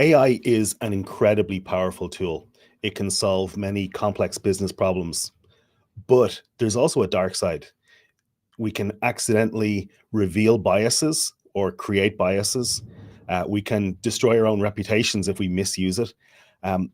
AI is an incredibly powerful tool. It can solve many complex business problems, but there's also a dark side. We can accidentally reveal biases or create biases. We can destroy our own reputations if we misuse it.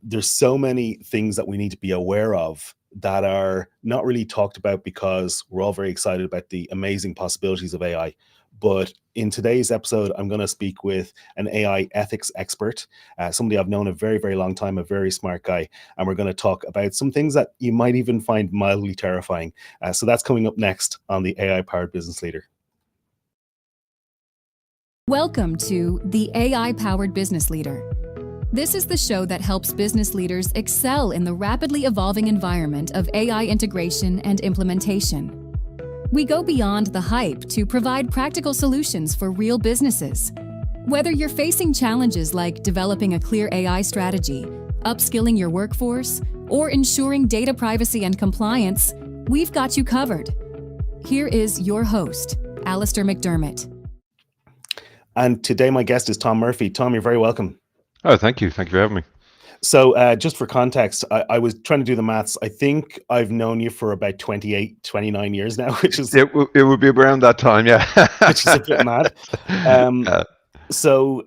There's so many things that we need to be aware of that are not really talked about because we're all very excited about the amazing possibilities of AI. But in today's episode, I'm going to speak with an AI ethics expert, somebody I've known a very, very long time, a very smart guy. And we're going to talk about some things that you might even find mildly terrifying. So that's coming up next on the AI Powered Business Leader. Welcome to the AI Powered Business Leader. This is the show that helps business leaders excel in the rapidly evolving environment of AI integration and implementation. We go beyond the hype to provide practical solutions for real businesses. Whether you're facing challenges like developing a clear AI strategy, upskilling your workforce, or ensuring data privacy and compliance, we've got you covered. Here is your host, Alistair McDermott. And today my guest is Tom Murphy. Tom, you're very welcome. Oh, thank you. Thank you for having me. So just for context, I was trying to do the maths. I think I've known you for about 28, 29 years now, which is... It would be around that time, yeah. Which is a bit mad. So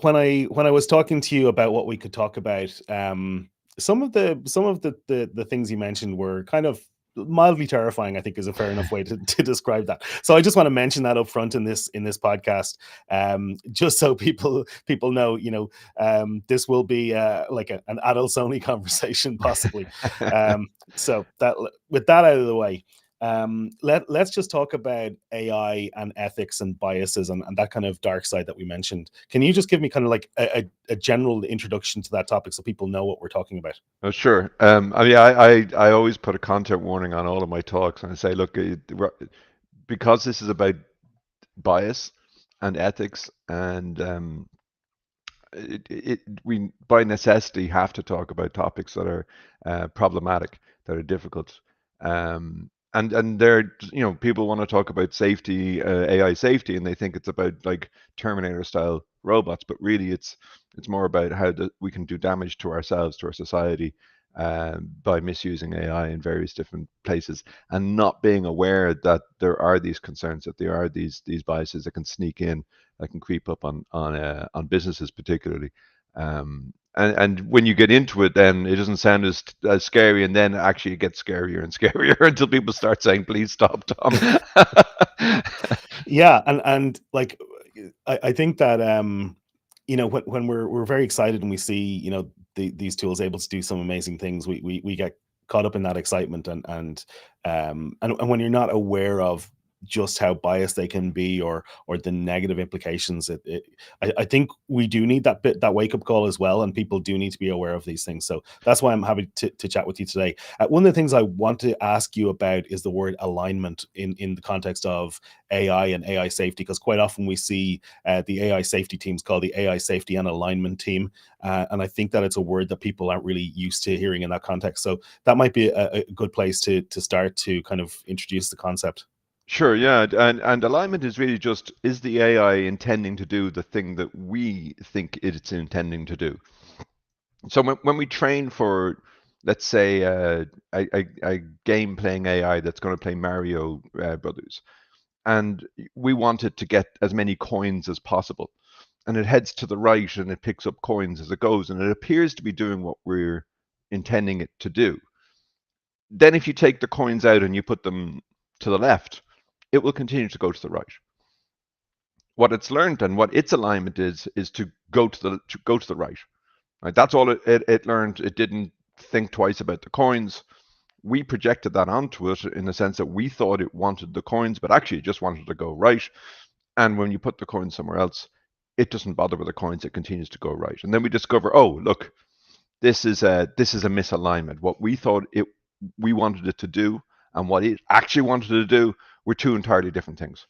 when I was talking to you about what we could talk about, some of the things you mentioned were kind of mildly terrifying, I think is a fair enough way to describe that. So I just want to mention that up front in this podcast, just so people know, this will be like an adults only conversation possibly. So that with that out of the way, let's just talk about AI and ethics and biases and that kind of dark side that we mentioned. Can you just give me kind of like a general introduction to that topic so people know what we're talking about? Oh, sure. I always put a content warning on all of my talks, and I say, look, because this is about bias and ethics, and we by necessity have to talk about topics that are problematic, that are difficult. And there, people want to talk about safety, AI safety, and they think it's about like Terminator style robots, but really it's more about how we can do damage to ourselves, to our society, by misusing AI in various different places, and not being aware that there are these concerns, that there are these biases that can sneak in, that can creep up on businesses particularly. And when you get into it, then it doesn't sound as scary, and then actually it gets scarier and scarier until people start saying, "Please stop, Tom." Yeah, and like I think that when we're very excited and we see these tools able to do some amazing things, we get caught up in that excitement, and when you're not aware of just how biased they can be or the negative implications, I think we do need that wake-up call as well, and people do need to be aware of these things. So that's why I'm happy to chat with you today. One of the things I want to ask you about is the word alignment in the context of AI and AI safety, because quite often we see the AI safety teams called the AI safety and alignment team, and I think that it's a word that people aren't really used to hearing in that context. So that might be a good place to start to kind of introduce the concept. Sure, yeah, and alignment is really just, is the AI intending to do the thing that we think it's intending to do? So when we train for, let's say, a game playing AI that's going to play Mario Brothers, and we want it to get as many coins as possible, and it heads to the right and it picks up coins as it goes, and it appears to be doing what we're intending it to do. Then if you take the coins out and you put them to the left, it will continue to go to the right. What it's learned and what its alignment is to go to the right. Right? That's all it learned. It didn't think twice about the coins. We projected that onto it in the sense that we thought it wanted the coins, but actually it just wanted to go right. And when you put the coins somewhere else, it doesn't bother with the coins. It continues to go right. And then we discover, oh, look, this is a misalignment. What we thought we wanted it to do and what it actually wanted to do were two entirely different things.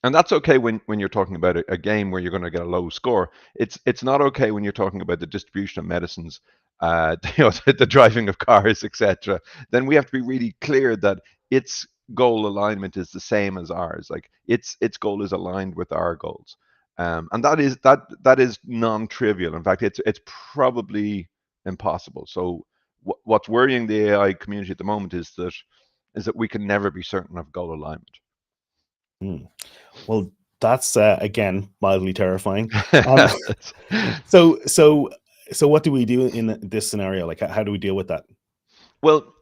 And that's okay when you're talking about a game where you're going to get a low score. It's not okay when you're talking about the distribution of medicines, the driving of cars, etc. Then we have to be really clear that its goal alignment is the same as ours. Like its goal is aligned with our goals. And that is non-trivial. In fact, it's probably impossible. So what's worrying the AI community at the moment is that we can never be certain of goal alignment. Well, that's again mildly terrifying. Um, so what do we do in this scenario? Like, how do we deal with that? Well,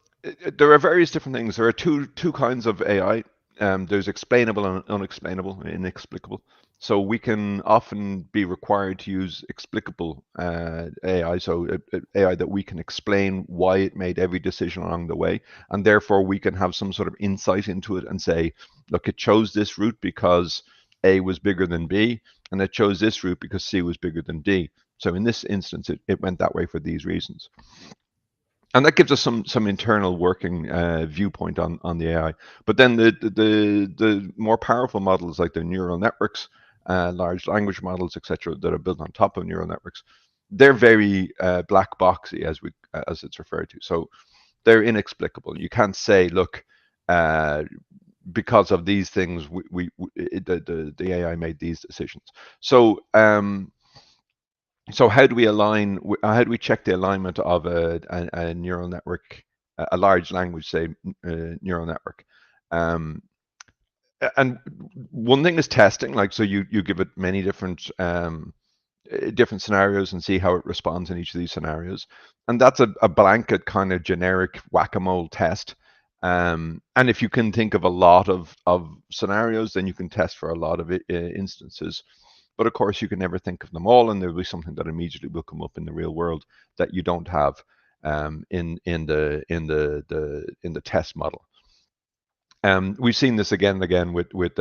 there are various different things. There are two kinds of AI. There's explainable and unexplainable, inexplicable. So we can often be required to use explicable AI, so AI that we can explain why it made every decision along the way, and therefore we can have some sort of insight into it and say, look, it chose this route because A was bigger than B, and it chose this route because C was bigger than D. So in this instance, it went that way for these reasons. And that gives us some internal working viewpoint on the AI. But then the more powerful models, like the neural networks, large language models, etc., that are built on top of neural networks, they're very black boxy, as it's referred to. So they're inexplicable. You can't say, look, because of these things, the AI made these decisions. So so how do we align? How do we check the alignment of a neural network, a large language, say, neural network? And one thing is testing. Like, so you give it many different scenarios and see how it responds in each of these scenarios. And that's a blanket kind of generic whack-a-mole test. And if you can think of a lot of scenarios, then you can test for a lot of instances. But of course, you can never think of them all, and there'll be something that immediately will come up in the real world that you don't have in the test model. We've seen this again and again with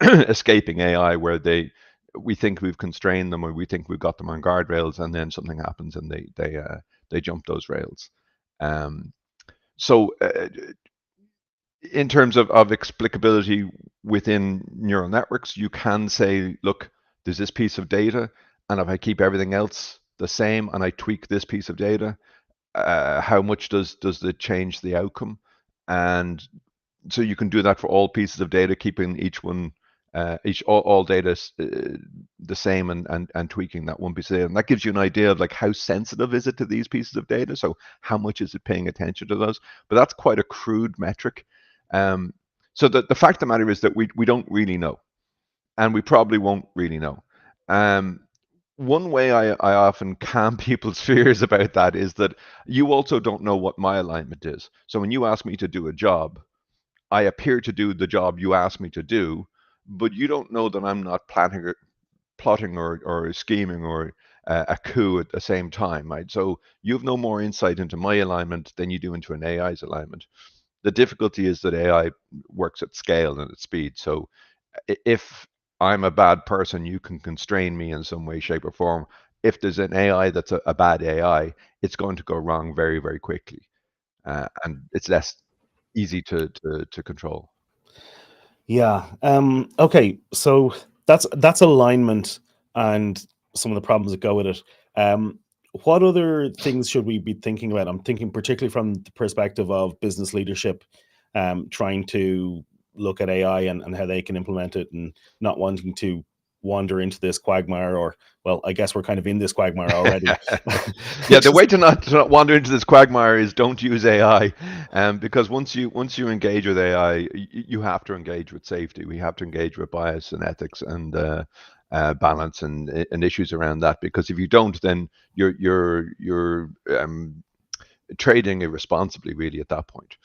escaping AI, where we think we've constrained them, or we think we've got them on guardrails, and then something happens and they jump those rails. So in terms of explicability within neural networks, you can say, look, there's this piece of data, and if I keep everything else the same and I tweak this piece of data, how much does it change the outcome? And so you can do that for all pieces of data, keeping each one, all data the same, and tweaking that one piece of data. And that gives you an idea of like how sensitive is it to these pieces of data. So how much is it paying attention to those? But that's quite a crude metric. So the fact of the matter is that we don't really know, and we probably won't really know. One way I often calm people's fears about that is that you also don't know what my alignment is. So when you ask me to do a job, I appear to do the job you asked me to do, but you don't know that I'm not plotting or scheming or a coup at the same time, right? So you have no more insight into my alignment than you do into an AI's alignment. The difficulty is that AI works at scale and at speed. So if I'm a bad person, you can constrain me in some way, shape, or form. If there's an AI that's a bad AI, it's going to go wrong very, very quickly, and it's less easy to control. Yeah. Okay. So that's alignment and some of the problems that go with it. What other things should we be thinking about? I'm thinking particularly from the perspective of business leadership, trying to look at AI and how they can implement it, and not wanting to wander into this quagmire, or, well, I guess we're kind of in this quagmire already. Yeah, the way to not wander into this quagmire is don't use AI, because once you engage with AI, you have to engage with safety. We have to engage with bias and ethics and balance and issues around that. Because if you don't, then you're trading irresponsibly, really, at that point.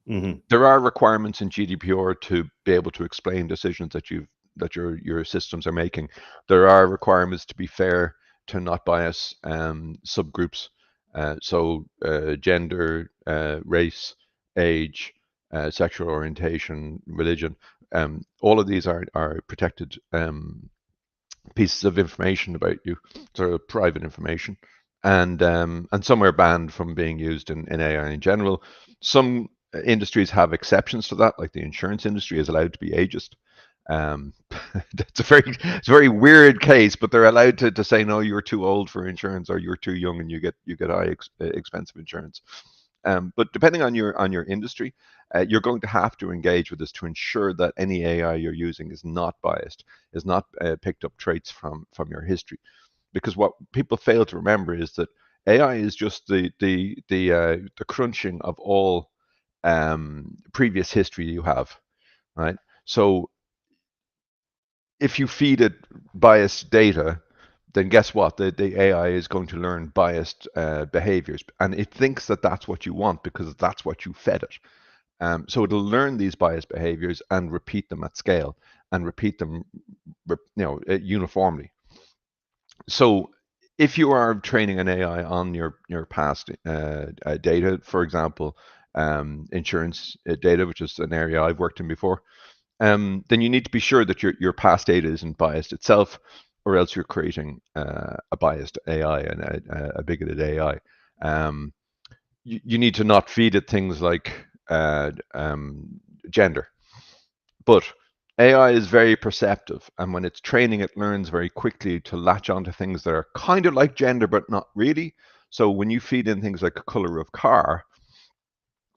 Mm-hmm. There are requirements in GDPR to be able to explain decisions that your systems are making. There are requirements to be fair, to not bias subgroups. So gender, race, age, sexual orientation, religion. All of these are protected pieces of information about you, sort of private information, and some are banned from being used in AI in general. Some industries have exceptions to that, like the insurance industry is allowed to be ageist. It's a very weird case, but they're allowed to say, no, you're too old for insurance, or you're too young and you get high expensive insurance. But depending on your industry, you're going to have to engage with this to ensure that any AI you're using is not biased, is not picked up traits from your history. Because what people fail to remember is that AI is just the crunching of all previous history you have, right? So if you feed it biased data, then guess what? The AI is going to learn biased behaviors, and it thinks that that's what you want because that's what you fed it. So it'll learn these biased behaviors and repeat them at scale and repeat them, uniformly. So if you are training an AI on your past data, for example, insurance data, which is an area I've worked in before, then you need to be sure that your past data isn't biased itself, or else you're creating a biased AI and a bigoted AI. You need to not feed it things like gender. But AI is very perceptive, and when it's training, it learns very quickly to latch onto things that are kind of like gender, but not really. So when you feed in things like a color of car,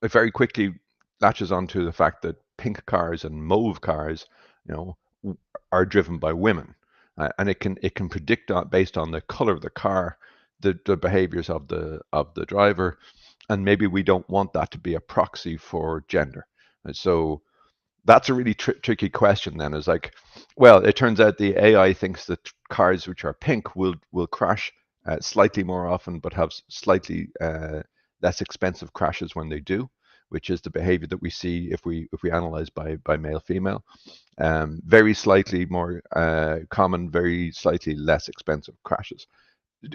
it very quickly latches onto the fact that pink cars and mauve cars, are driven by women, and it can predict based on the color of the car, the behaviors of the driver, and maybe we don't want that to be a proxy for gender. And so that's a really tricky question. Then is like, well, it turns out the AI thinks that cars which are pink will crash slightly more often, but have slightly less expensive crashes when they do, which is the behavior that we see if we analyze by male female. Very slightly more common, very slightly less expensive crashes.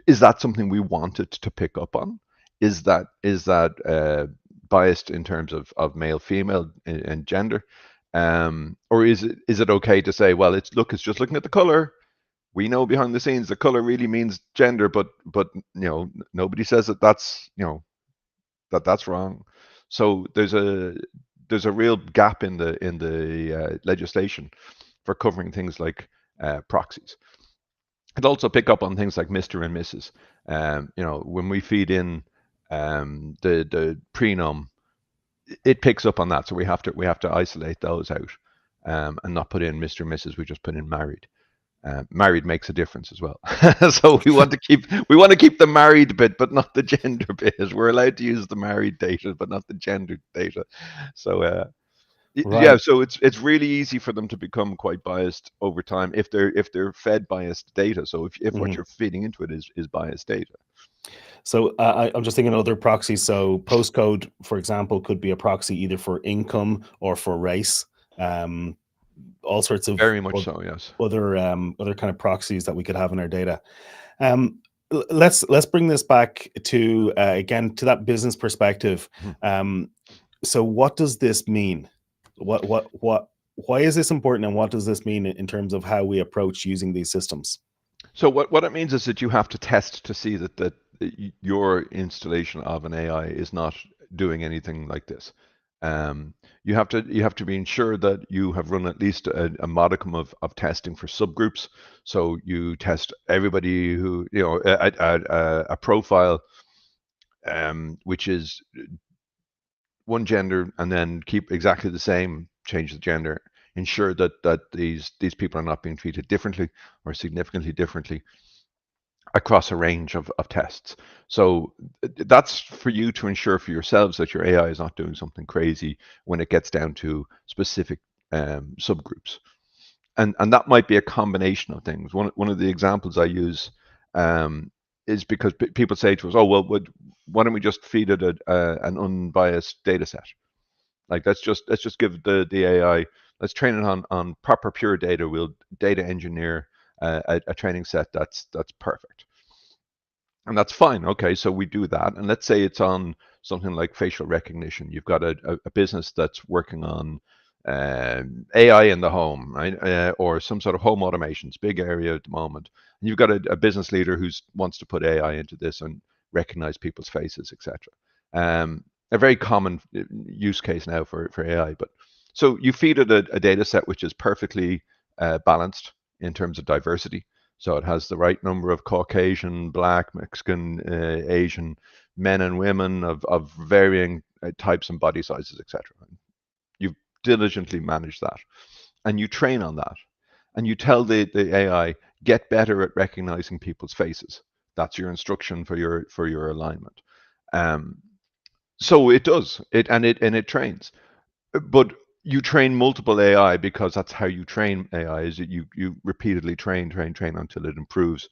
Is that something we wanted to pick up on? Is that biased in terms of male female and gender? Or is it okay to say, well, it's just looking at the color. We know behind the scenes the color really means gender, but nobody says that's that's wrong. So there's a real gap in the legislation for covering things like proxies. It'll also pick up on things like Mr. and Mrs. When we feed in the prenom, it picks up on that, so we have to isolate those out and not put in Mr. and Mrs. We just put in married. Married makes a difference as well. So we want to keep the married bit, but not the gender bit. We're allowed to use the married data, but not the gender data. So Right. yeah, so it's really easy for them to become quite biased over time if they're fed biased data. So if what you're feeding into it is biased data. So I'm just thinking other proxies. So postcode, for example, could be a proxy either for income or for race. All sorts of Very much so, yes. other kind of proxies that we could have in our data. Let's bring this back to again to that business perspective. So what does this mean? Why is this important, and what does this mean in terms of how we approach using these systems? So what it means is that you have to test to see that your installation of an AI is not doing anything like this. You have to be ensured that you have run at least a modicum of testing for subgroups. So you test everybody who a profile which is one gender, and then keep exactly the same, change the gender, ensure that these people are not being treated differently or significantly differently across a range of tests. So that's for you to ensure for yourselves that your AI is not doing something crazy when it gets down to specific subgroups. And that might be a combination of things. One of the examples I use is because people say to us, oh, well, why don't we just feed it an unbiased data set? Like let's just give the AI, let's train it on proper pure data. We'll data engineer a training set that's perfect, and that's fine. Okay, so we do that, and let's say it's on something like facial recognition. You've got a business that's working on AI in the home, right, or some sort of home automation. It's a big area at the moment, and you've got a business leader who wants to put AI into this and recognize people's faces, etc. A very common use case now for AI. But so you feed it a data set which is perfectly balanced in terms of diversity. So it has the right number of Caucasian, Black, Mexican, Asian men and women of varying types and body sizes, etc. You diligently manage that, and you train on that, and you tell the AI, get better at recognizing people's faces. That's your instruction for your alignment. So it does it, and it trains. But you train multiple AI because that's how you train AI. Is that you repeatedly train until it improves,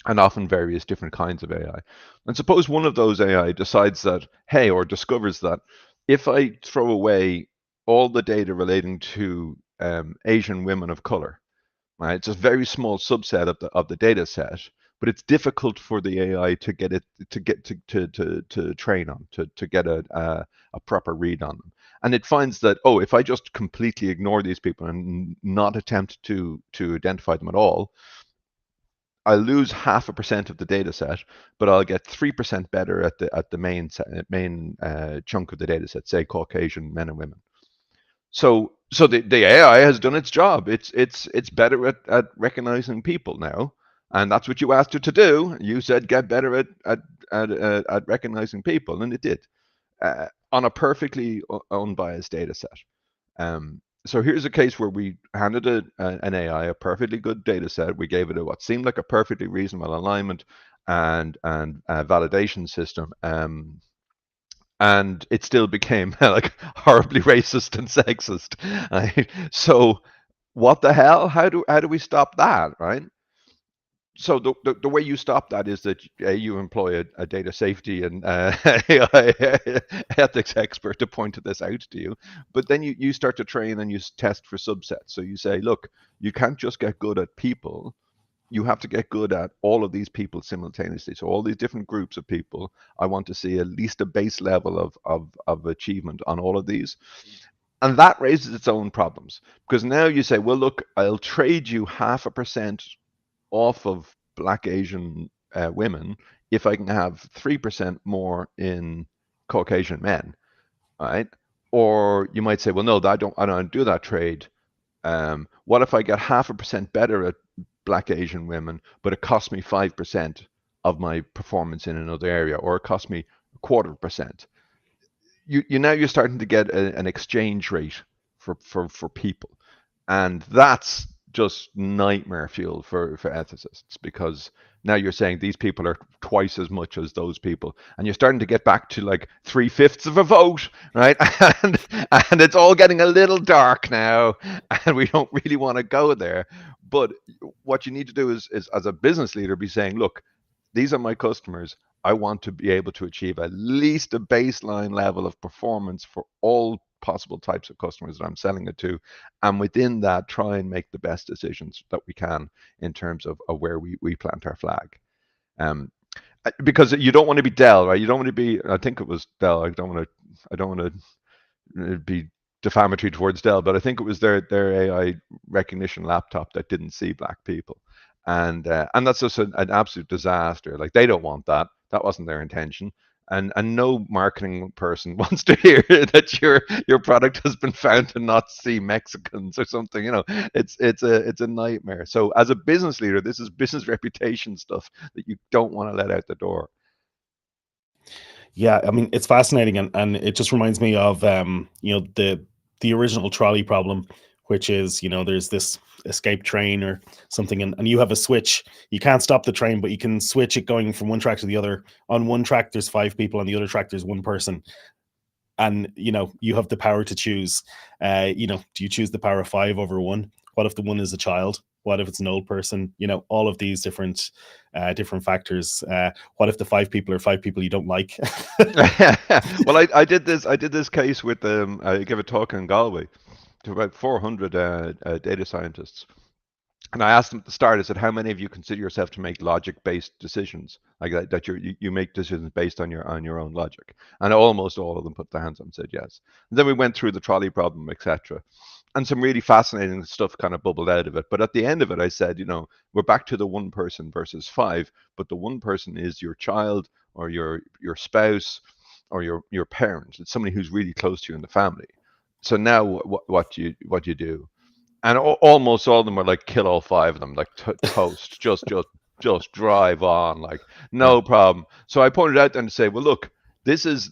and often various different kinds of AI. And suppose one of those AI decides that, hey, or discovers that if I throw away all the data relating to Asian women of color, right? It's a very small subset of the data set, but it's difficult for the AI to get it to train on, to get a proper read on them. And it finds that, oh, if I just completely ignore these people and not attempt to identify them at all, I lose 0.5% of the data set, but I'll get 3% better at the main chunk of the data set, say Caucasian men and women. So the AI has done its job. It's better at recognizing people now, and that's what you asked it to do. You said get better at recognizing people, and it did on a perfectly unbiased data set. So here's a case where we handed an AI a perfectly good data set. We gave it what seemed like a perfectly reasonable alignment and validation system. And it still became like horribly racist and sexist. Right? So what the hell? How do we stop that, right? So the way you stop that is that you employ a data safety and ethics expert to point this out to you, but then you start to train and you test for subsets. So you say, look, you can't just get good at people. You have to get good at all of these people simultaneously. So all these different groups of people, I want to see at least a base level of achievement on all of these. And that raises its own problems, because now you say, well, look, I'll trade you 0.5% off of Black Asian women if I can have 3% more in Caucasian men, right? Or you might say, well, no, I don't do that trade. What if I get 0.5% better at Black Asian women, but it costs me 5% of my performance in another area, or it costs me 0.25%? You're starting to get an exchange rate for people, and that's just nightmare fuel for ethicists, because now you're saying these people are twice as much as those people, and you're starting to get back to like 3/5 of a vote, right? And it's all getting a little dark now, and we don't really want to go there. But what you need to do is as a business leader, be saying, look, these are my customers. I want to be able to achieve at least a baseline level of performance for all possible types of customers that I'm selling it to, and within that, try and make the best decisions that we can in terms of where we plant our flag. Because you don't want to be Dell, right? You don't want to be. I think it was Dell. I don't want to be defamatory towards Dell, but I think it was their AI recognition laptop that didn't see Black people, and that's just an absolute disaster. Like, they don't want that. That wasn't their intention. And no marketing person wants to hear that your product has been found to not see Mexicans or something. It's a nightmare. So as a business leader, this is business reputation stuff that you don't want to let out the door. Yeah, I mean, it's fascinating, and it just reminds me of the original trolley problem, which is, there's this escape train or something, and you have a switch. You can't stop the train, but you can switch it going from one track to the other. On one track there's 5 people, on the other track there's 1 person, and you have the power to choose. Do you choose the power of 5 over 1? What if the 1 is a child? What if it's an old person? All of these different factors. What if the 5 people are 5 people you don't like? Well, I did this case with I gave a talk in Galway to about 400 data scientists. And I asked them at the start, I said, how many of you consider yourself to make logic-based decisions, like that you make decisions based on your own logic? And almost all of them put their hands up and said yes. And then we went through the trolley problem, etc. And some really fascinating stuff kind of bubbled out of it. But at the end of it, I said, we're back to the 1 person versus 5, but the 1 person is your child or your spouse or your parents. It's somebody who's really close to you in the family. So now what do you do? And almost all of them were like, kill all 5 of them, like toast, just just drive on, like no problem. So I pointed out then to say, well, look, this is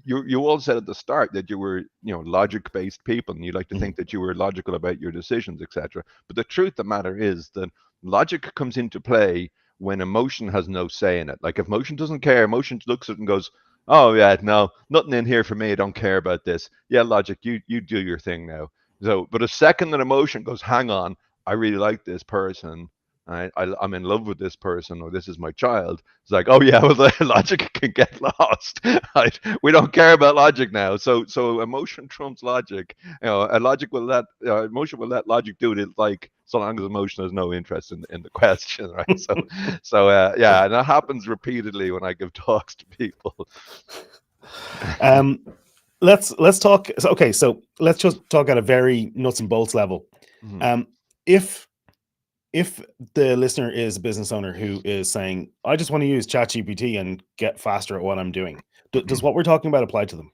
you all said at the start that you were, logic based people, and you like to think that you were logical about your decisions, etc. But the truth of the matter is that logic comes into play when emotion has no say in it. Like if emotion doesn't care, emotion looks at it and goes, oh yeah, no, nothing in here for me, I don't care about this. Yeah, logic, you do your thing now. So but a second that emotion goes, hang on, I really like this person, I'm in love with this person, or this is my child. It's like, oh yeah, well, the logic can get lost. Right? We don't care about logic now. So emotion trumps logic. And logic will let emotion will let logic do it, like so long as emotion has no interest in the question, right? Yeah, and that happens repeatedly when I give talks to people. Let's talk. Okay, so let's just talk at a very nuts and bolts level. Mhm. If the listener is a business owner who is saying, I just want to use ChatGPT and get faster at what I'm doing, does what we're talking about apply to them?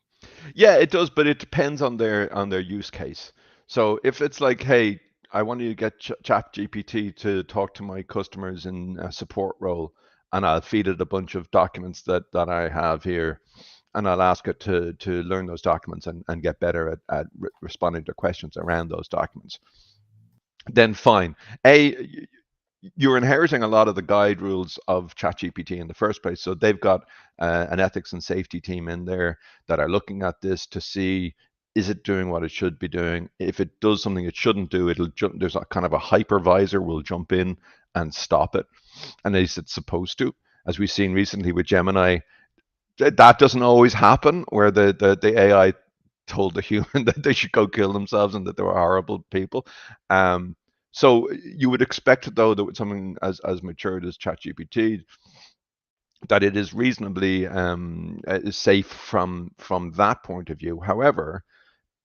Yeah, it does, but it depends on their use case. So if it's like, hey, I want you to get ChatGPT to talk to my customers in a support role, and I'll feed it a bunch of documents that I have here, and I'll ask it to learn those documents and get better at responding to questions around those documents, then fine. You're inheriting a lot of the guide rules of ChatGPT in the first place. So they've got an ethics and safety team in there that are looking at this to see, is it doing what it should be doing? If it does something it shouldn't do, it'll jump. There's a kind of a hypervisor will jump in and stop it, and at least it's supposed to. As we've seen recently with Gemini, that doesn't always happen, where the AI told the human that they should go kill themselves and that they were horrible people. So you would expect, though, that with something as matured as ChatGPT, that it is reasonably safe from that point of view. However,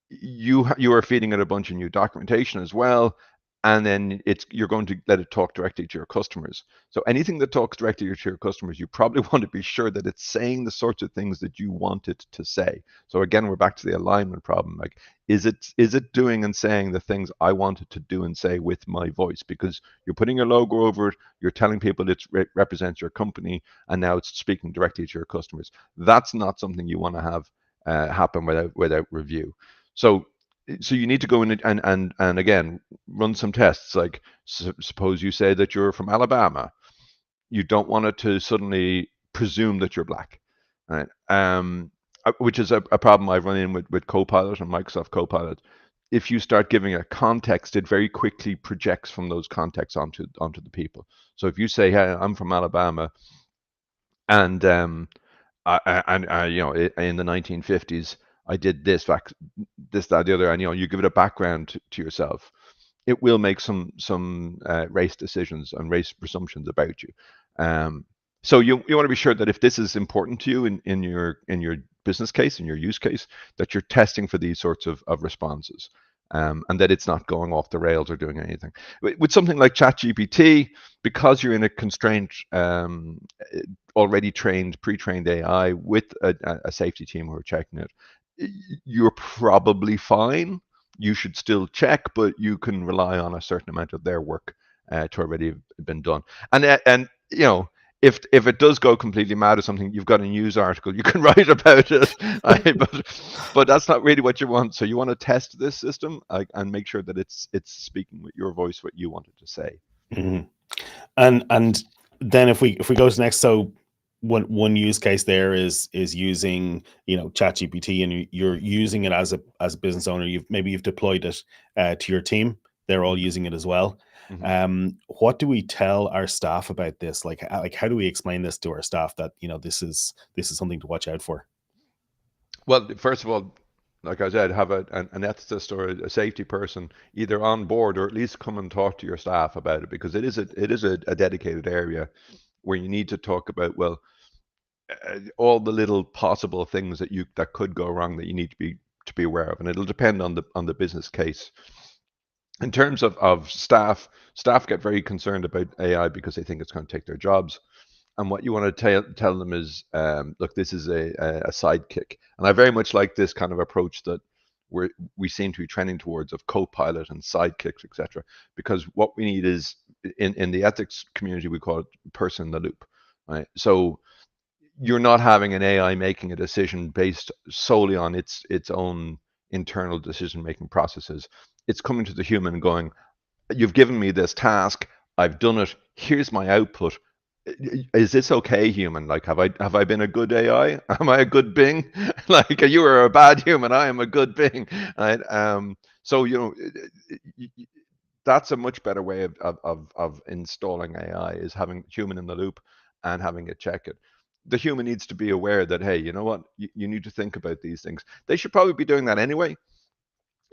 you are feeding it a bunch of new documentation as well, and then you're going to let it talk directly to your customers. So anything that talks directly to your customers, you probably want to be sure that it's saying the sorts of things that you want it to say. So again, we're back to the alignment problem. Like, is it doing and saying the things I want it to do and say with my voice? Because you're putting a logo over it, you're telling people it represents your company, and now it's speaking directly to your customers. That's not something you want to have happen without review. So you need to go in and again run some tests. Like suppose you say that you're from Alabama, you don't want it to suddenly presume that you're black, right? Which is a problem I've run in with Copilot and Microsoft Copilot. If you start giving a context, it very quickly projects from those contexts onto the people. So if you say, hey, I'm from Alabama, and in the 1950s I did this, that, the other, and you give it a background to yourself, it will make some race decisions and race presumptions about you. So you want to be sure that if this is important to you in your business case, in your use case, that you're testing for these sorts of responses, and that it's not going off the rails or doing anything. With something like ChatGPT, because you're in a constraint, already pre-trained AI with a safety team who are checking it, you're probably fine. You should still check, but you can rely on a certain amount of their work to already have been done. And if it does go completely mad or something, you've got a news article you can write about it. But that's not really what you want. So you want to test this system and make sure that it's speaking with your voice what you want it to say. Mm-hmm. And then if we go to next, so one use case there is using ChatGPT, and you're using it as a business owner. You've deployed it to your team. They're all using it as well. Mm-hmm. What do we tell our staff about this? Like how do we explain this to our staff that this is something to watch out for? Well, first of all, like I said, have an ethicist or a safety person either on board, or at least come and talk to your staff about it, because it is a dedicated area where you need to talk about, well, all the little possible things that could go wrong that you need to be aware of, and it'll depend on the business case. In terms of staff get very concerned about AI because they think it's going to take their jobs. And what you want to tell them is, look, this is a sidekick. And I very much like this kind of approach that we seem to be trending towards, of co-pilot and sidekicks, etc. Because what we need is in the ethics community, we call it person in the loop, right? So you're not having an AI making a decision based solely on its own internal decision making processes. It's coming to the human and going, you've given me this task, I've done it, here's my output. Is this okay, human? Like, have I been a good AI? Am I a good Bing? Like, you are a bad human, I am a good Bing, right? So that's a much better way of installing AI, is having human in the loop and having it check it. The human needs to be aware that, hey, you know what, you need to think about these things. They should probably be doing that anyway.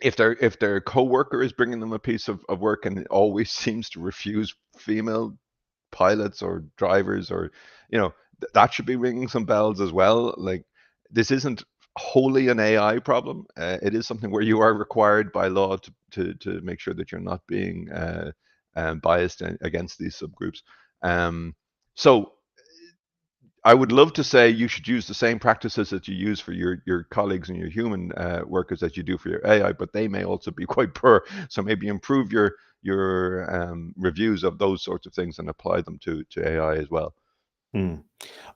If their coworker is bringing them a piece of work and it always seems to refuse female pilots or drivers, or that should be ringing some bells as well. Like, this isn't wholly an AI problem. It is something where you are required by law to make sure that you're not being biased against these subgroups. So I would love to say you should use the same practices that you use for your colleagues and your human workers that you do for your AI, but they may also be quite poor. So maybe improve your reviews of those sorts of things and apply them to AI as well.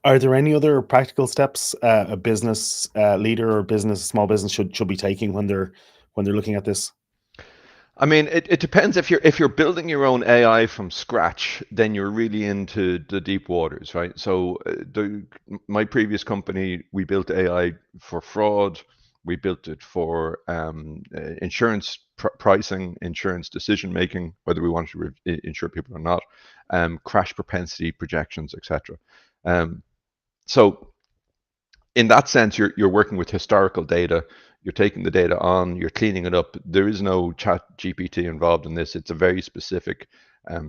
Are there any other practical steps a business leader or small business should be taking when they're looking at this? I mean, it depends. If you're building your own AI from scratch, then you're really into the deep waters, right? So my previous company, we built AI for fraud. We built it for insurance pricing, insurance decision making, whether we wanted to insure people or not, crash propensity projections, etc. So in that sense, you're working with historical data. You're taking the data on, you're cleaning it up. There is no chat GPT involved in this. It's a very specific AI.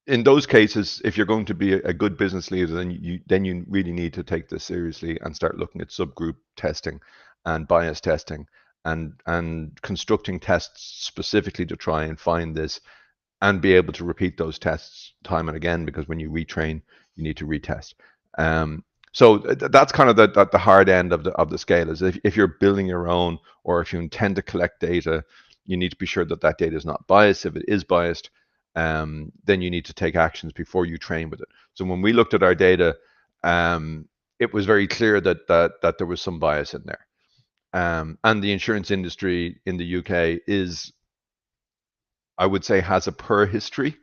In those cases, if you're going to be a good business leader, then you really need to take this seriously and start looking at subgroup testing and bias testing and constructing tests specifically to try and find this and be able to repeat those tests time and again, because when you retrain, you need to retest. So that's kind of the hard end of the scale. Is if you're building your own, or if you intend to collect data, you need to be sure that data is not biased. If it is biased, then you need to take actions before you train with it. So when we looked at our data, it was very clear that there was some bias in there. And the insurance industry in the UK is, I would say, has a poor history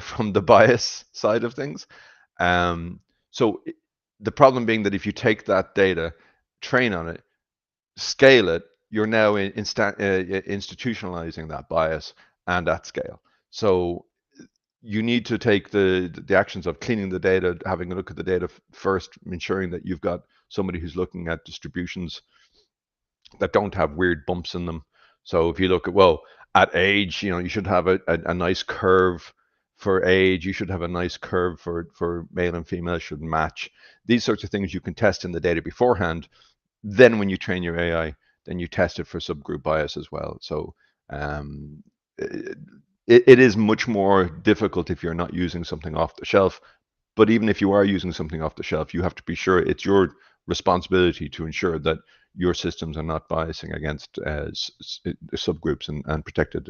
from the bias side of things. So the problem being that if you take that data, train on it, scale it, you're now institutionalizing that bias and at scale. So you need to take the actions of cleaning the data, having a look at the data first, ensuring that you've got somebody who's looking at distributions that don't have weird bumps in them. So if you look at, well, at age, you should have a nice curve for age. You should have a nice curve for male and female, should match. These sorts of things you can test in the data beforehand. Then when you train your AI, then you test it for subgroup bias as well. So it is much more difficult if you're not using something off the shelf. But even if you are using something off the shelf, you have to be sure it's your responsibility to ensure that your systems are not biasing against subgroups and protected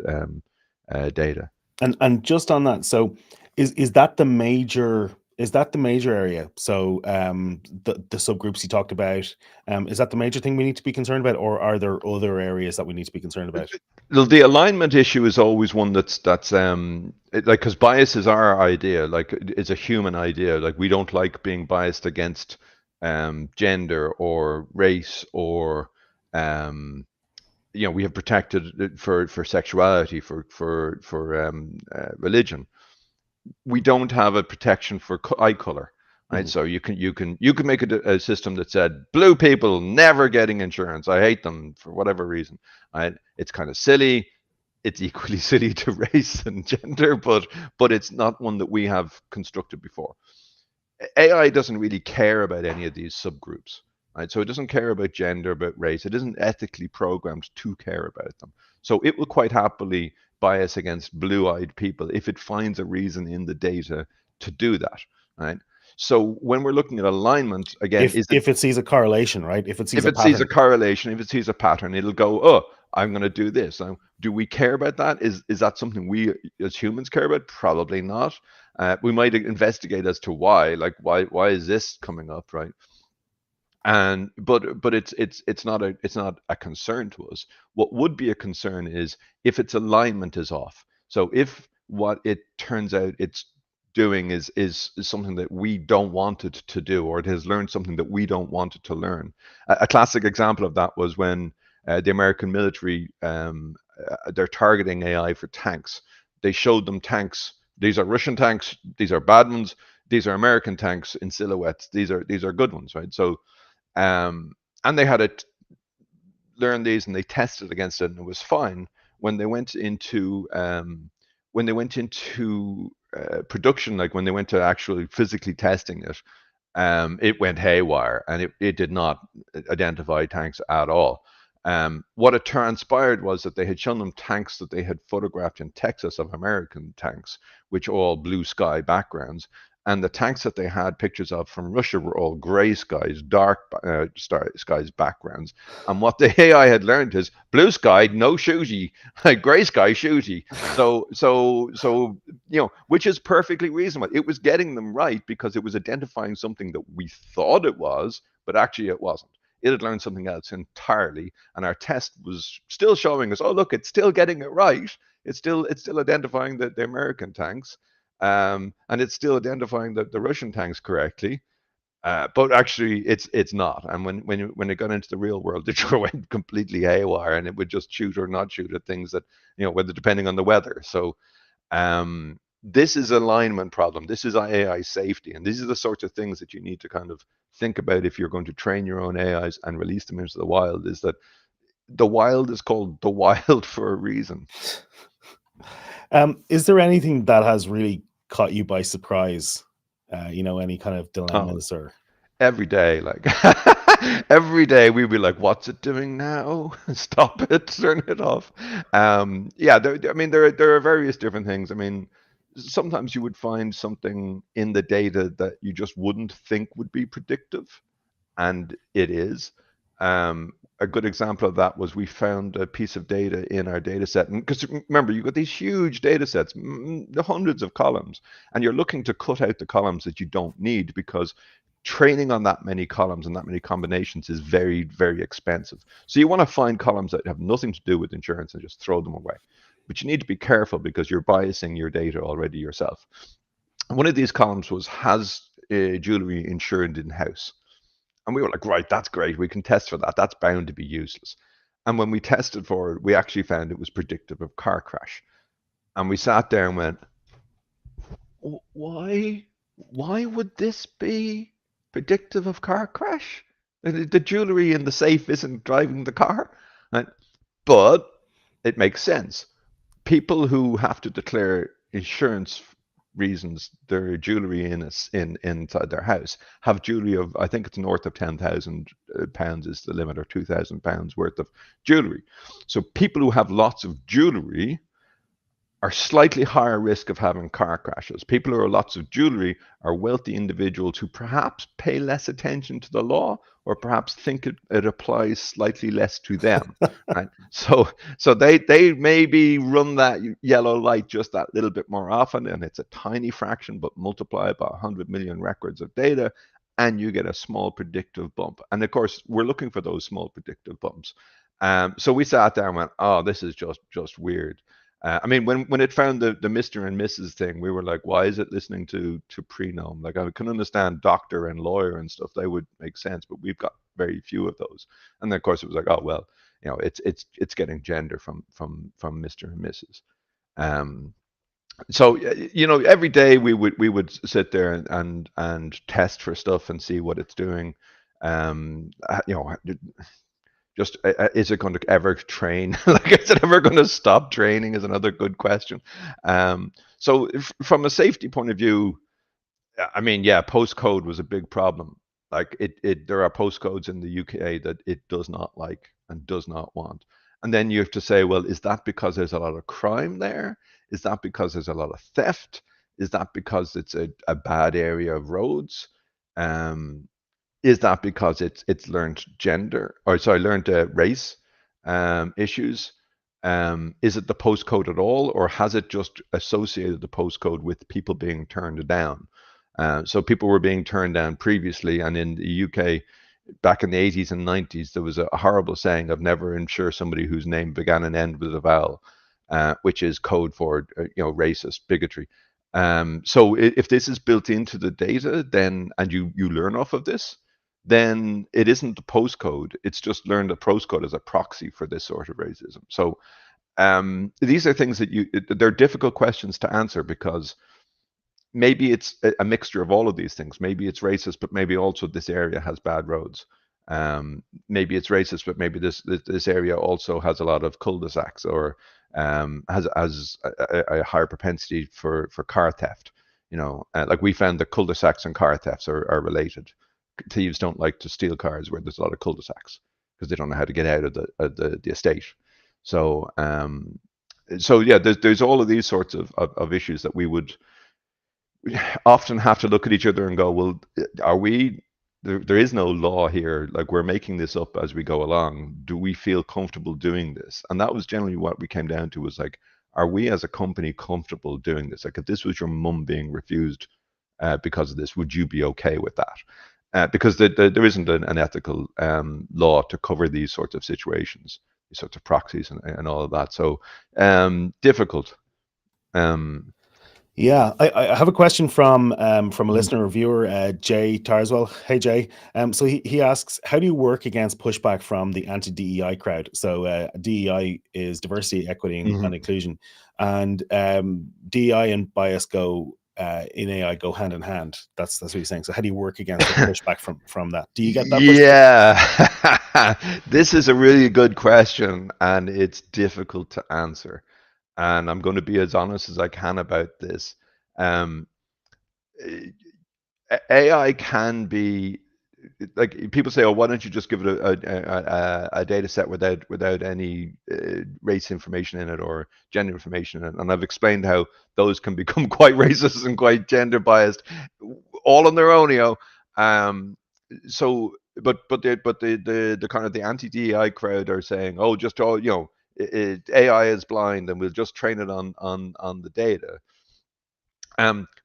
data. And just on that, so is that the major area? So the subgroups you talked about, is that the major thing we need to be concerned about, or are there other areas that we need to be concerned about? The alignment issue is always one that's like, because bias is our idea, like it's a human idea. Like, we don't like being biased against gender or race or we have protected for sexuality, for religion. We don't have a protection for eye color, right? Mm-hmm. So you can make a system that said blue people never getting insurance. I hate them for whatever reason, right? It's kind of silly. It's equally silly to race and gender, but it's not one that we have constructed before. AI doesn't really care about any of these subgroups, right? So it doesn't care about gender, about race. It isn't ethically programmed to care about them. So it will quite happily bias against blue-eyed people if it finds a reason in the data to do that, right? So when we're looking at alignment, again, if it sees a correlation, right? If it sees if a it sees a pattern. correlation, if it sees a pattern, it'll go, oh, I'm going to do this. Now, do we care about that? Is that something we as humans care about? Probably not. We might investigate as to why, like why is this coming up, right? And but it's not a concern to us. What would be a concern is if its alignment is off. So if what it turns out it's doing is something that we don't want it to do, or it has learned something that we don't want it to learn. A classic example of that was when the American military, they're targeting AI for tanks. They showed them tanks. These are Russian tanks. These are bad ones. These are American tanks in silhouettes. These are good ones, right? So and they had it learn these and they tested against it and it was fine. When they went into production, like when they went to actually physically testing it, it went haywire and it did not identify tanks at all. What it transpired was that they had shown them tanks that they had photographed in Texas of American tanks, which all blue sky backgrounds. And the tanks that they had pictures of from Russia were all gray skies, dark skies backgrounds. And what the AI had learned is blue sky, no shooty, gray sky shooty. So which is perfectly reasonable. It was getting them right because it was identifying something that we thought it was, but actually it wasn't. It had learned something else entirely, and our test was still showing us, oh look, it's still getting it right. It's still identifying the American tanks. And it's still identifying the Russian tanks correctly, but actually it's not. And when it got into the real world, it just went completely haywire, and it would just shoot or not shoot at things that whether depending on the weather. So this is alignment problem. This is AI safety, and these are the sorts of things that you need to kind of think about if you're going to train your own AIs and release them into the wild. Is that the wild is called the wild for a reason. Is there anything that has really caught you by surprise? Any kind of dilemmas or every day, like every day we'd be like, what's it doing now? Stop it, turn it off. There are various different things. I mean, sometimes you would find something in the data that you just wouldn't think would be predictive, and it is. A good example of that was we found a piece of data in our data set. And because remember, you've got these huge data sets, the hundreds of columns, and you're looking to cut out the columns that you don't need because training on that many columns and that many combinations is very, very expensive. So you want to find columns that have nothing to do with insurance and just throw them away. But you need to be careful because you're biasing your data already yourself. And one of these columns was, has jewelry insured in-house? And we were like, right, that's great. We can test for that. That's bound to be useless. And when we tested for it, we actually found it was predictive of car crash. And we sat there and went, why would this be predictive of car crash? The jewelry in the safe isn't driving the car. Right? But it makes sense. People who have to declare insurance reasons their jewelry inside their house have jewelry of, I think it's north of £10,000 is the limit, or £2,000 worth of jewelry. So people who have lots of jewelry are slightly higher risk of having car crashes. People who have lots of jewelry are wealthy individuals who perhaps pay less attention to the law, or perhaps think it applies slightly less to them. Right? So they maybe run that yellow light just that little bit more often, and it's a tiny fraction, but multiply by 100 million records of data, and you get a small predictive bump. And of course, we're looking for those small predictive bumps. So we sat there and went, oh, this is just weird. When it found the Mr. and Mrs. thing, we were like, why is it listening to prenome? Like, I can understand doctor and lawyer and stuff. They would make sense, but we've got very few of those. And then, of course, it was like, oh, well, it's getting gender from Mr. and Mrs. So every day we would sit there and test for stuff and see what it's doing. Just is it going to ever train? Like, is it ever going to stop training? Is another good question. So from a safety point of view, I mean, yeah, postcode was a big problem. Like there are postcodes in the UK that it does not like and does not want. And then you have to say, well, is that because there's a lot of crime there? Is that because there's a lot of theft? Is that because it's a bad area of roads? Is that because it's learned gender, or sorry, learned race issues? Is it the postcode at all, or has it just associated the postcode with people being turned down? So people were being turned down previously, and in the UK, back in the 80s and 90s, there was a horrible saying of never insure somebody whose name began and ended with a vowel, which is code for racist bigotry. So if this is built into the data, then and you learn off of this, then it isn't the postcode. It's just learned the postcode as a proxy for this sort of racism. So these are things that they're difficult questions to answer, because maybe it's a mixture of all of these things. Maybe it's racist, but maybe also this area has bad roads. Maybe it's racist, but maybe this area also has a lot of cul-de-sacs, or has a higher propensity for car theft. Like we found that cul-de-sacs and car thefts are related. Thieves don't like to steal cars where there's a lot of cul-de-sacs, because they don't know how to get out of the estate. So yeah, there's all of these sorts of issues that we would often have to look at each other and go, well, are we, there is no law here, like we're making this up as we go along. Do we feel comfortable doing this? And that was generally what we came down to, was like, are we as a company comfortable doing this? Like, if this was your mum being refused because of this, would you be okay with that? Because there isn't an ethical law to cover these sorts of situations, these sorts of proxies and all of that. So difficult. Yeah, I have a question from a listener or viewer, Jay Tarswell. Hey, Jay. So he asks, how do you work against pushback from the anti-DEI crowd? So DEI is diversity, equity, and inclusion, and DEI and bias go in AI go hand in hand. That's what he's saying. So how do you work against the pushback from that? Do you get that pushback? Yeah, this is a really good question, and it's difficult to answer. And I'm going to be as honest as I can about this. AI can be, like, people say, oh, why don't you just give it a data set without any race information in it or gender information in it? And I've explained how those can become quite racist and quite gender biased, all on their own, So, but the kind of the anti-DEI crowd are saying, oh, just all AI is blind, and we'll just train it on the data.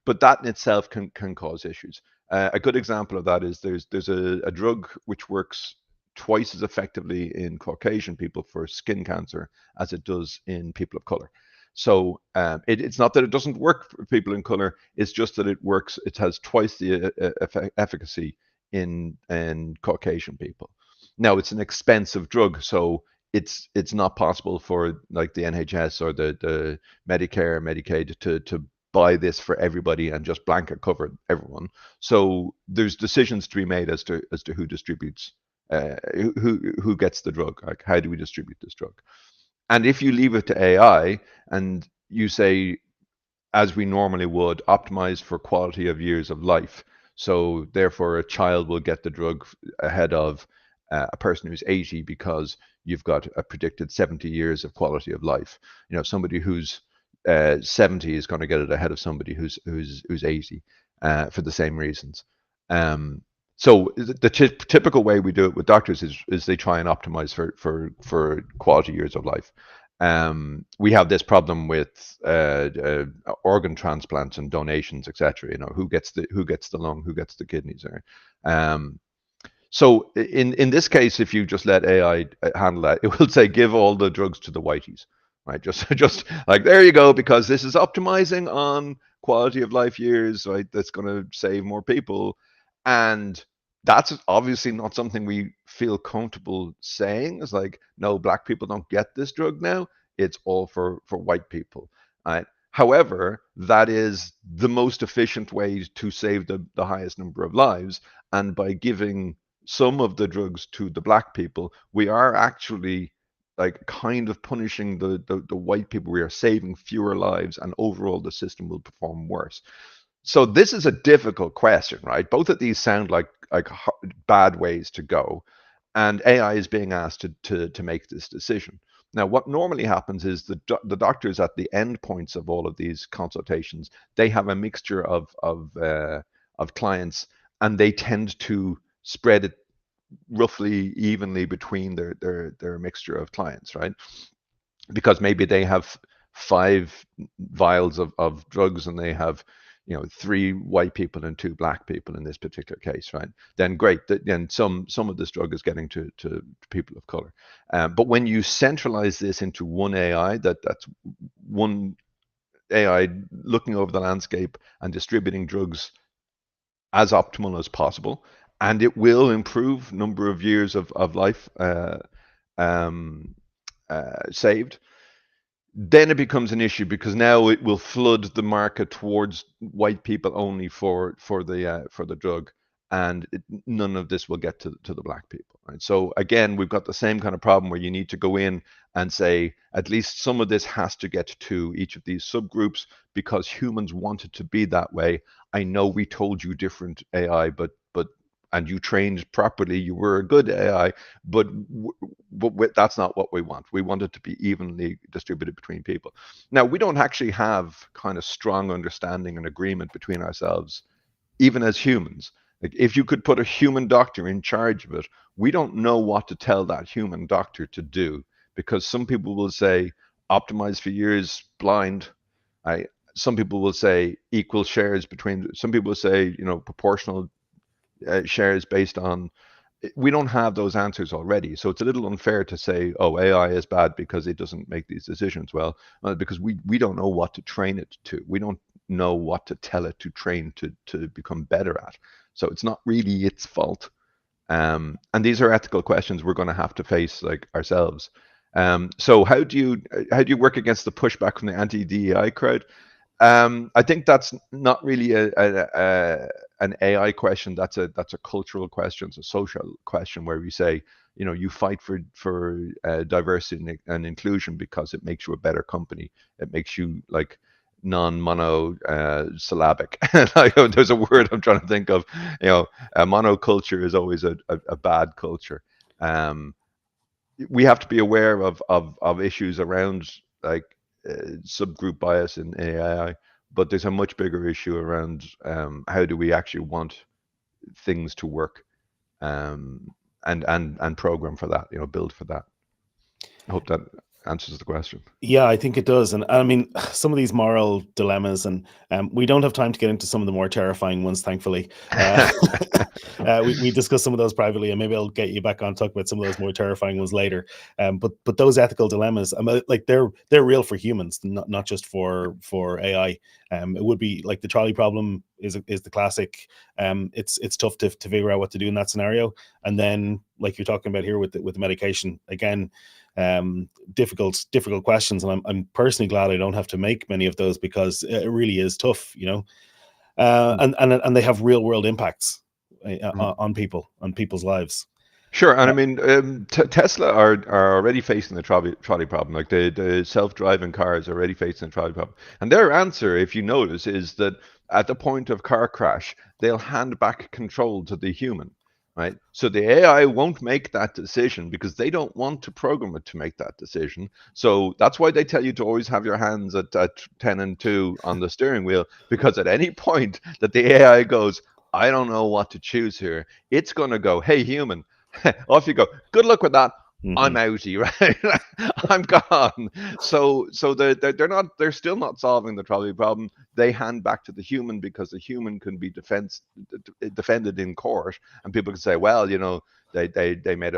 But that in itself can cause issues. A good example of that is there's a drug which works twice as effectively in Caucasian people for skin cancer as it does in people of color. So it's not that it doesn't work for people in color, it's just that it works, it has twice the efficacy in Caucasian people. Now, it's an expensive drug, so it's not possible for like the NHS or the Medicare, Medicaid to buy this for everybody and just blanket cover everyone. So there's decisions to be made as to who distributes, who gets the drug. Like, how do we distribute this drug? And if you leave it to AI and you say, as we normally would, optimize for quality of years of life, so therefore a child will get the drug ahead of a person who's 80 because you've got a predicted 70 years of quality of life. Somebody who's 70 is going to get it ahead of somebody who's 80 for the same reasons. So the typical way we do it with doctors is they try and optimize for quality years of life. We have this problem with organ transplants and donations, etc. Who gets the lung, who gets the kidneys, so in this case, if you just let AI handle that, it will say give all the drugs to the whiteys, right? Just like, there you go, because this is optimizing on quality of life years, right? That's going to save more people, and that's obviously not something we feel comfortable saying. It's like, no, black people don't get this drug now. It's all for white people, right? However, that is the most efficient way to save the highest number of lives, and by giving some of the drugs to the black people, we are actually like kind of punishing the white people. We are saving fewer lives, and overall the system will perform worse. So this is a difficult question, right? Both of these sound like bad ways to go, and AI is being asked to make this decision. Now, what normally happens is the doctors at the end points of all of these consultations, they have a mixture of clients, and they tend to spread it roughly evenly between their mixture of clients, right? Because maybe they have 5 vials of drugs, and they have 3 white people and 2 black people in this particular case, right? Then great, then some of this drug is getting to people of color. But when you centralize this into one AI, that's one AI looking over the landscape and distributing drugs as optimal as possible, and it will improve number of years of life um, saved, then it becomes an issue, because now it will flood the market towards white people only for the drug, and none of this will get to the black people, right? So again, we've got the same kind of problem where you need to go in and say at least some of this has to get to each of these subgroups, because humans want it to be that way. I know we told you different AI, but and you trained properly, you were a good AI, but that's not what we want. We want it to be evenly distributed between people. Now, we don't actually have kind of strong understanding and agreement between ourselves, even as humans. Like, if you could put a human doctor in charge of it, we don't know what to tell that human doctor to do, because some people will say optimize for years blind. Some people will say equal shares between. Some people will say proportional shares based on. We don't have those answers already, so it's a little unfair to say, oh, AI is bad because it doesn't make these decisions well, because we don't know what to train it to. We don't know what to tell it to train to become better at. So it's not really its fault. And these are ethical questions we're going to have to face, like, ourselves. So how do you work against the pushback from the anti-DEI crowd? I think that's not really an AI question. That's a cultural question. It's a social question, where we say, you fight for diversity and inclusion because it makes you a better company. It makes you like non-mono syllabic. There's a word I'm trying to think of. A monoculture is always a bad culture. We have to be aware of issues around, like, subgroup bias in AI, but there's a much bigger issue around how do we actually want things to work, and program for that, build for that. I hope that answers the question. Yeah, I think it does. And I mean, some of these moral dilemmas, and we don't have time to get into some of the more terrifying ones, thankfully. We discussed some of those privately, and maybe I'll get you back on talk about some of those more terrifying ones later. But those ethical dilemmas, like, they're real for humans, not just for AI. It would be like the trolley problem is the classic. It's tough to figure out what to do in that scenario. And then, like you're talking about here with the medication, again, difficult questions, and I'm personally glad I don't have to make many of those, because it really is tough, and they have real world impacts on people's lives. Sure, and I mean, Tesla are already facing the trolley problem. Like, the self-driving cars are already facing the trolley problem, and their answer, if you notice, is that at the point of car crash, they'll hand back control to the human. Right? So the AI won't make that decision, because they don't want to program it to make that decision. So that's why they tell you to always have your hands at 10 and 2 on the steering wheel, because at any point that the AI goes, I don't know what to choose here, it's going to go, hey, human, off you go. Good luck with that. Mm-hmm. I'm outie, right? I'm gone. So they're still not solving the trolley problem. They hand back to the human, because the human can be defended in court, and people can say, well, they made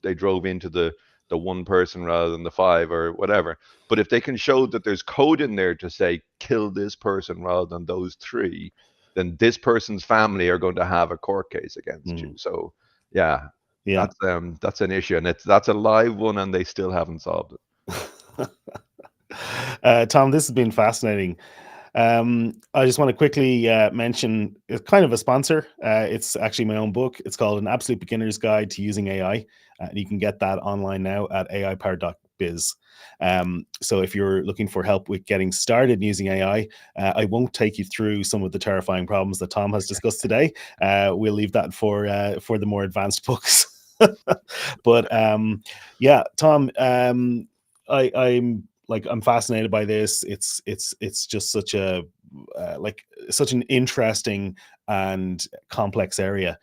they drove into the one person rather than the 5 or whatever. But if they can show that there's code in there to say kill this person rather than those 3, then this person's family are going to have a court case against you. So yeah. That's an issue, and that's a live one, and they still haven't solved it. Tom, this has been fascinating. I just want to quickly mention, it's kind of a sponsor. It's actually my own book. It's called An Absolute Beginner's Guide to Using AI, and you can get that online now at aipowered.biz. So if you're looking for help with getting started using AI, I won't take you through some of the terrifying problems that Tom has discussed today. We'll leave that for the more advanced books. But yeah, Tom, I'm fascinated by this. It's just such a such an interesting and complex area.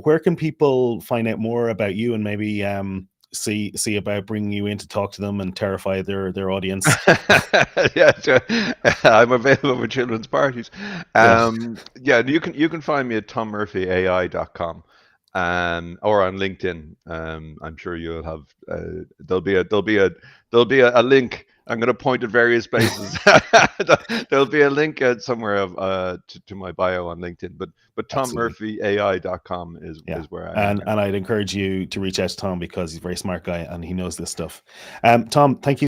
Where can people find out more about you and maybe see about bringing you in to talk to them and terrify their audience? Yeah, I'm available for children's parties. Yeah, Yeah, you can find me at tommurphyai.com, or on LinkedIn. I'm sure you'll have there'll be a link. I'm going to point at various places. There'll be a link somewhere to my bio on LinkedIn, but absolutely. tommurphyai.com Yeah. is where I am. And I'd encourage you to reach out to Tom because he's a very smart guy and he knows this stuff. Tom, thank you